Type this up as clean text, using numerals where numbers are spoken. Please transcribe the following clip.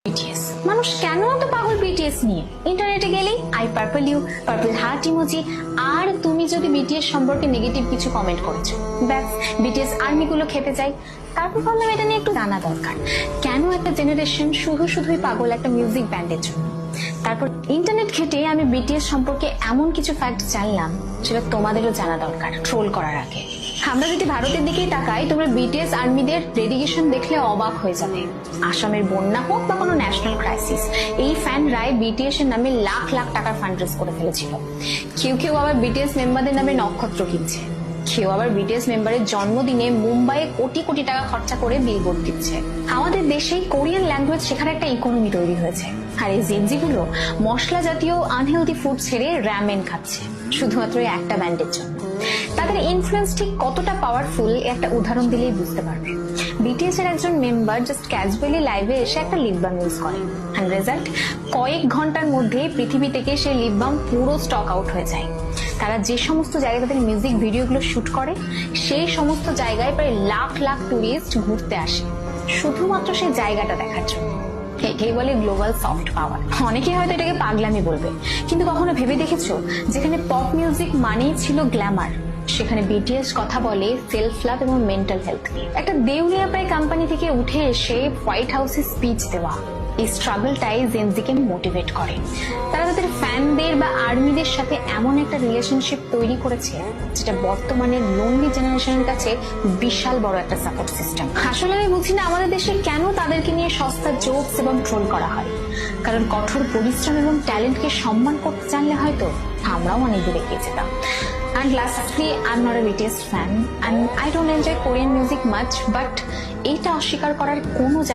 BTS মানুষ কেন এত পাগল বিটিএস নিয়ে? ইন্টারনেটে গেলেই I purple you, purple heart emoji, আর তুমি যদি বিটিএস সম্পর্কে নেগেটিভ কিছু কমেন্ট করেছো, ব্যাস বিটিএস আর্মি গুলো খেপে যায়। তারপর ভাবলাম এটা নিয়ে একটু জানা দরকার, কেন একটা জেনারেশন শুধুই পাগল একটা মিউজিক ব্যান্ডের জন্য। তারপর ইন্টারনেট ঘেটে আমি বিটিএস সম্পর্কে এমন কিছু ফ্যাক্ট জানলাম যেটা তোমাদেরও জানা দরকার ট্রোল করার আগে। আমরা যদি ভারতের দিকেই তাকাই, তোমরা বিটিএস আর্মিদের ডেডিকেশন দেখলে অবাক হয়ে যাবে। আসামের বন্যা হোক বা কোনো ন্যাশনাল ক্রাইসিস, এই ফ্যানরাই বিটিএস এর নামে লাখ লাখ টাকার ফান্ড রেজ করে ফেলেছিল। কেউ আবার বিটিএস মেম্বারদের নামে নক্ষত্র কিনছে, কেউ আবার বিটিএস মেম্বারের জন্মদিনে মুম্বাইয়ে কোটি কোটি টাকা খরচা করে বিলবোর্ড দিচ্ছে। আমাদের দেশে কোরিয়ান ল্যাঙ্গুয়েজ শেখার একটা ইকোনমি তৈরি হয়েছে, আর এই জেনজি গুলো মশলা জাতীয় আনহেলদি ফুড ছেড়ে র্যামেন খাচ্ছে শুধুমাত্র একটা ব্যান্ডের জন্য। তাদের ইনফ্লুয়েন্স ঠিক কতটা পাওয়ারফুল একটা উদাহরণ দিলেই বুঝতে পারবে। বিটিএস এর একজন মেম্বার জাস্ট ক্যাজুয়ালি লাইভে এসে একটা লিপ বাম ইউজ করে, আর রেজাল্ট কয়েক ঘন্টার মধ্যে পৃথিবী থেকে সেই লিপ বাম পুরো স্টক আউট হয়ে যায়। তারা যে সমস্ত জায়গায় তাদের মিউজিক ভিডিওগুলো শুট করে, সেই সমস্ত জায়গায় প্রায় লাখ লাখ টুরিস্ট ঘুরতে আসে শুধুমাত্র সেই জায়গাটা দেখার জন্য। একেই বলে গ্লোবাল সফট পাওয়ার। অনেকে হয়তো এটাকে পাগলামি বলবে, কিন্তু কখনো ভেবে দেখেছো যেখানে পপ মিউজিক মানেই ছিল গ্ল্যামার, সেখানে বিটিএস কথা বলে সেলফ লাভ এবং মেন্টাল হেলথ নিয়ে। একটা দেউলিয়া প্রায় কোম্পানি থেকে উঠে এসে হোয়াইট হাউসে স্পিচ দেওয়া, এই স্ট্রাগলটাই জেনজিকে মোটিভেট করে। তারা তাদের ফ্যানদের বা আর্মিদের সাথে এমন একটা রিলেশনশিপ তৈরি করেছে যেটা বর্তমানে লোনলি জেনারেশনের কাছে বিশাল বড় একটা সাপোর্ট সিস্টেম। আসলে আমি বুঝি না আমাদের দেশে কেন তাদেরকে নিয়ে সস্তা জোকস এবং ট্রোল করা হয়, কারণ কঠোর পরিশ্রম এবং ট্যালেন্টকে সম্মান করতে জানলে হয়তো আমরাও অনেক দূরে এগিয়ে যেতাম। And lastly, I'm not a BTS fan and I don't enjoy Korean music much, but এটা অস্বীকার করার কোনো